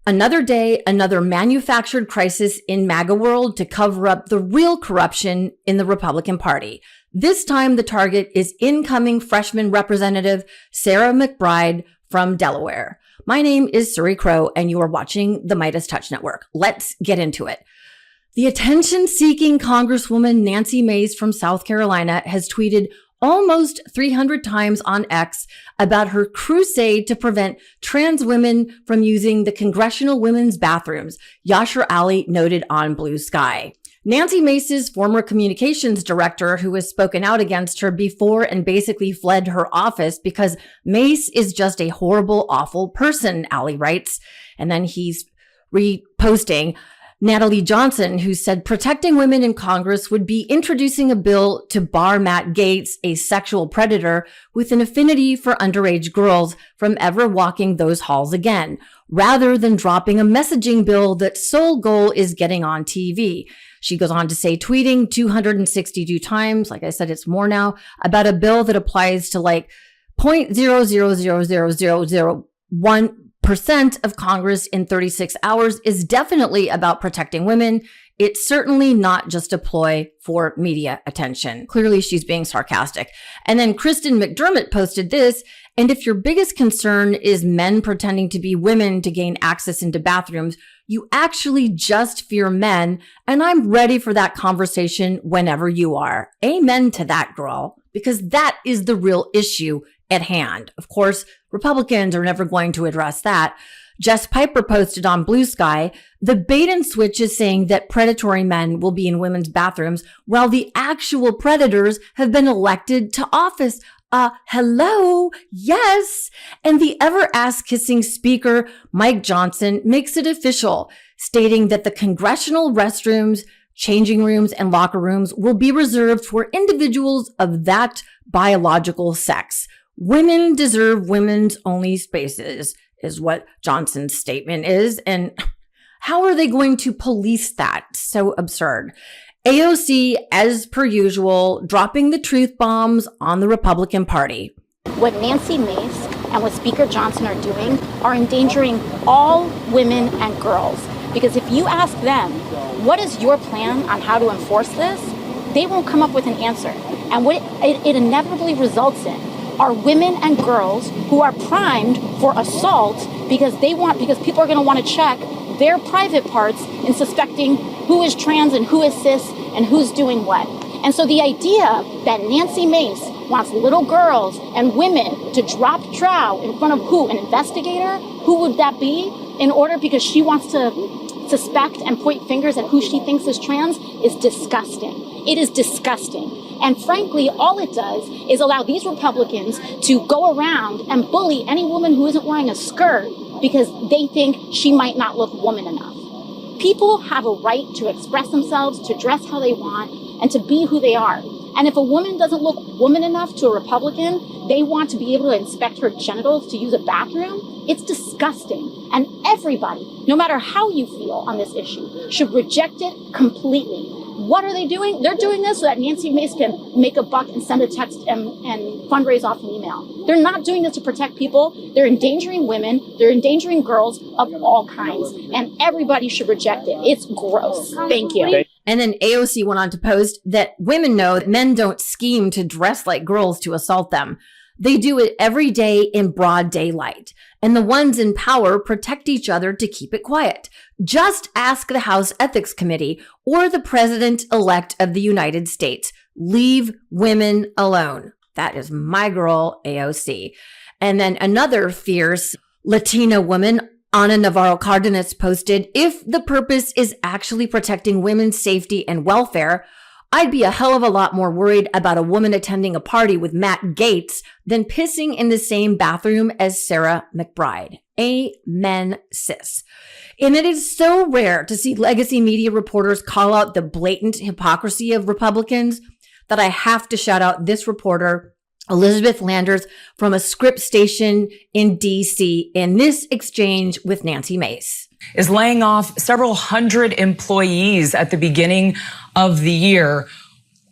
Another day, another manufactured crisis in MAGA world to cover up the real corruption in the Republican Party. This time, the target is incoming freshman representative Sarah McBride from Delaware. My name is Suri Crowe, and you are watching the MeidasTouch Network. Let's get into it. The attention-seeking Congresswoman Nancy Mace from South Carolina has tweeted almost 300 times on X about her crusade to prevent trans women from using the congressional women's bathrooms, Yashar Ali noted on Blue Sky. Nancy Mace's former communications director, who has spoken out against her before and basically fled her office because Mace is just a horrible, awful person, Ali writes. And then he's reposting Natalie Johnson, who said protecting women in Congress would be introducing a bill to bar Matt Gaetz, a sexual predator with an affinity for underage girls, from ever walking those halls again, rather than dropping a messaging bill that's sole goal is getting on TV. She goes on to say, tweeting 262 times, like I said, it's more now, about a bill that applies to like 0.0000001% of Congress in 36 hours is definitely about protecting women. It's certainly not just a ploy for media attention. Clearly, she's being sarcastic. And then Kristen McDermott posted this, and if your biggest concern is men pretending to be women to gain access into bathrooms, you actually just fear men, and I'm ready for that conversation whenever you are. Amen to that, girl, because that is the real issue at hand. Of course, Republicans are never going to address that. Jess Piper posted on Blue Sky, the bait and switch is saying that predatory men will be in women's bathrooms while the actual predators have been elected to office. Hello? Yes. And the ever ass-kissing speaker, Mike Johnson, makes it official, stating that the congressional restrooms, changing rooms, and locker rooms will be reserved for individuals of that biological sex. Women deserve women's only spaces, is what Johnson's statement is. And how are they going to police that? So absurd. AOC, as per usual, dropping the truth bombs on the Republican Party. What Nancy Mace and what Speaker Johnson are doing are endangering all women and girls. Because if you ask them, what is your plan on how to enforce this? They won't come up with an answer. And what it inevitably results in are women and girls who are primed for assault because people are going to want to check their private parts in suspecting who is trans and who is cis and who's doing what. And so the idea that Nancy Mace wants little girls and women to drop trow in front of who? An investigator? Who would that be? In order, because she wants to suspect and point fingers at who she thinks is trans, is disgusting. It is disgusting. And frankly, all it does is allow these Republicans to go around and bully any woman who isn't wearing a skirt because they think she might not look woman enough. People have a right to express themselves, to dress how they want, and to be who they are. And if a woman doesn't look woman enough to a Republican, they want to be able to inspect her genitals to use a bathroom. It's disgusting. And everybody, no matter how you feel on this issue, should reject it completely. What are they doing? They're doing this so that Nancy Mace can make a buck and send a text and fundraise off an email. They're not doing this to protect people. They're endangering women. They're endangering girls of all kinds. And everybody should reject it. It's gross. Thank you. And then AOC went on to post that women know that men don't scheme to dress like girls to assault them. They do it every day in broad daylight. And the ones in power protect each other to keep it quiet. Just ask the House Ethics Committee or the President-elect of the United States. Leave women alone. That is my girl, AOC. And then another fierce Latina woman, Ana Navarro Cardenas, posted, if the purpose is actually protecting women's safety and welfare, I'd be a hell of a lot more worried about a woman attending a party with Matt Gaetz than pissing in the same bathroom as Sarah McBride. Amen, sis. And it is so rare to see legacy media reporters call out the blatant hypocrisy of Republicans that I have to shout out this reporter, Elizabeth Landers, from a Scripps station in D.C. in this exchange with Nancy Mace. Is laying off several hundred employees at the beginning of the year.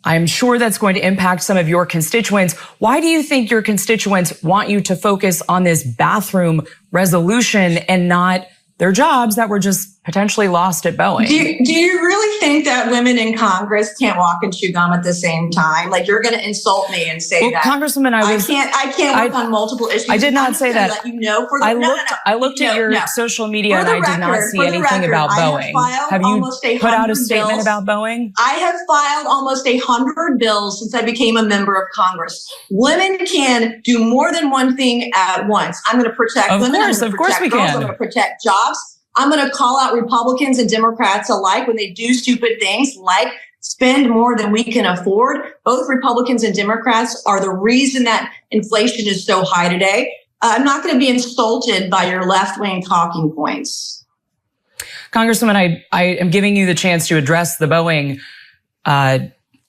I'm sure that's going to impact some of your constituents. Why do you think your constituents want you to focus on this bathroom resolution and not their jobs that were just potentially lost at Boeing. Do you really think that women in Congress can't walk and chew gum at the same time? Like, you're going to insult me and say that, Congresswoman, I can't work on multiple issues. I did not say that. Let you know for the, I looked at your social media and I did not see anything about Boeing. Have you put out a statement about Boeing? I have filed almost 100 bills since I became a member of Congress. Women can do more than one thing at once. I'm going to protect women. Of course we can. I'm going to protect jobs. I'm going to call out Republicans and Democrats alike when they do stupid things like spend more than we can afford. Both Republicans and Democrats are the reason that inflation is so high today. I'm not going to be insulted by your left-wing talking points. Congresswoman, I am giving you the chance to address the Boeing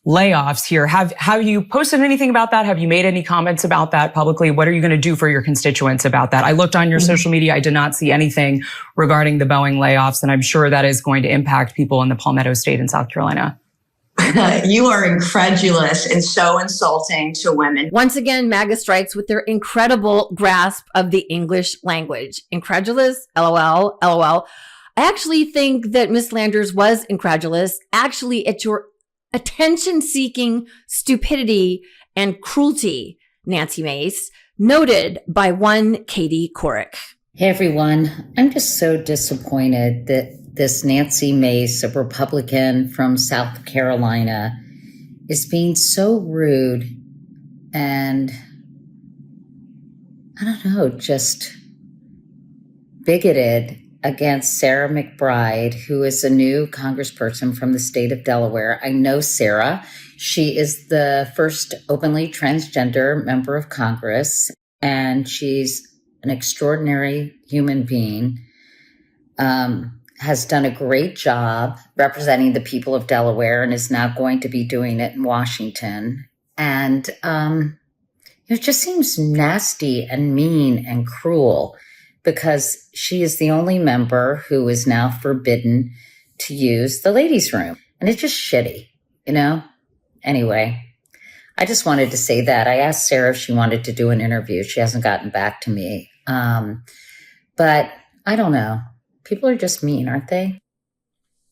layoffs here. Have you posted anything about that? Have you made any comments about that publicly? What are you going to do for your constituents about that? I looked on your social media. I did not see anything regarding the Boeing layoffs, and I'm sure that is going to impact people in the Palmetto State in South Carolina. You are incredulous and so insulting to women. Once again, MAGA strikes with their incredible grasp of the English language. Incredulous? LOL, LOL. I actually think that Ms. Landers was incredulous. Actually, it's your attention-seeking stupidity and cruelty, Nancy Mace, noted by one Katie Couric. Hey, everyone. I'm just so disappointed that this Nancy Mace, a Republican from South Carolina, is being so rude and, I don't know, just bigoted against Sarah McBride, who is a new congressperson from the state of Delaware. I know Sarah. She is the first openly transgender member of Congress, and she's an extraordinary human being, has done a great job representing the people of Delaware and is now going to be doing it in Washington. And it just seems nasty and mean and cruel, because she is the only member who is now forbidden to use the ladies' room. And it's just shitty, you know? Anyway, I just wanted to say that. I asked Sarah if she wanted to do an interview. She hasn't gotten back to me. But I don't know. People are just mean, aren't they?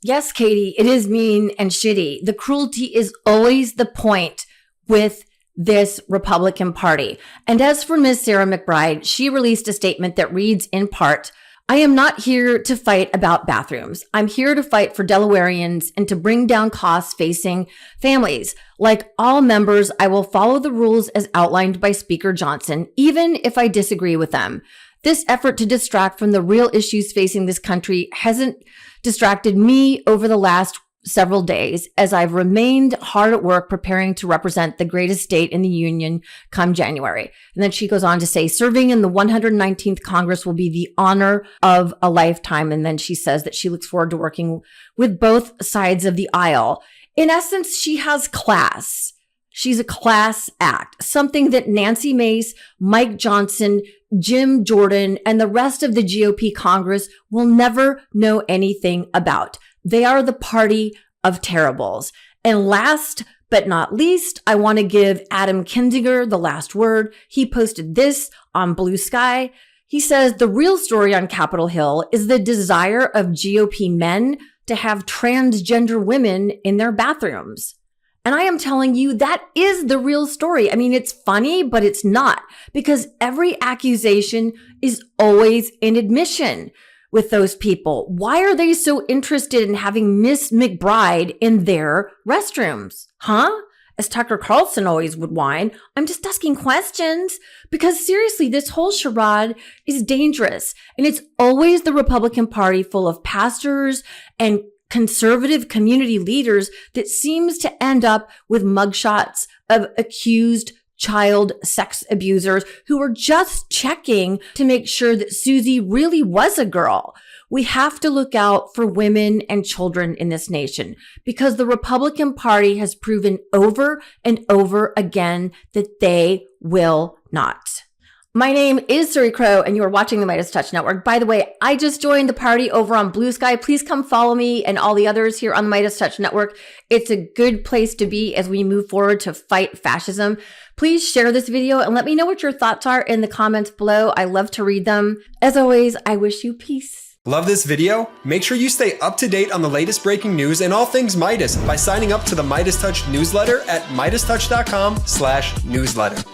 Yes, Katie, it is mean and shitty. The cruelty is always the point with this Republican Party. And as for Ms. Sarah McBride, she released a statement that reads in part, "I am not here to fight about bathrooms. I'm here to fight for Delawareans and to bring down costs facing families. Like all members, I will follow the rules as outlined by Speaker Johnson, even if I disagree with them. This effort to distract from the real issues facing this country hasn't distracted me over the last several days, as I've remained hard at work preparing to represent the greatest state in the union come January." And then she goes on to say, "Serving in the 119th Congress will be the honor of a lifetime." And then she says that she looks forward to working with both sides of the aisle. In essence, she has class. She's a class act, something that Nancy Mace, Mike Johnson, Jim Jordan, and the rest of the GOP Congress will never know anything about. They are the party of terribles. And last but not least, I want to give Adam Kinzinger the last word. He posted this on Blue Sky. He says, "The real story on Capitol Hill is the desire of GOP men to have transgender women in their bathrooms." And I am telling you, that is the real story. I mean, it's funny, but it's not, because every accusation is always an admission with those people. Why are they so interested in having Miss McBride in their restrooms? Huh? As Tucker Carlson always would whine, I'm just asking questions, because seriously, this whole charade is dangerous. And it's always the Republican Party full of pastors and conservative community leaders that seems to end up with mugshots of accused child sex abusers who are just checking to make sure that Susie really was a girl. We have to look out for women and children in this nation, because the Republican Party has proven over and over again that they will not. My name is Suri Crowe, and you are watching the MeidasTouch Network. By the way, I just joined the party over on Blue Sky. Please come follow me and all the others here on the MeidasTouch Network. It's a good place to be as we move forward to fight fascism. Please share this video and let me know what your thoughts are in the comments below. I love to read them. As always, I wish you peace. Love this video? Make sure you stay up to date on the latest breaking news and all things Midas by signing up to the MeidasTouch newsletter at MeidasTouch.com/newsletter.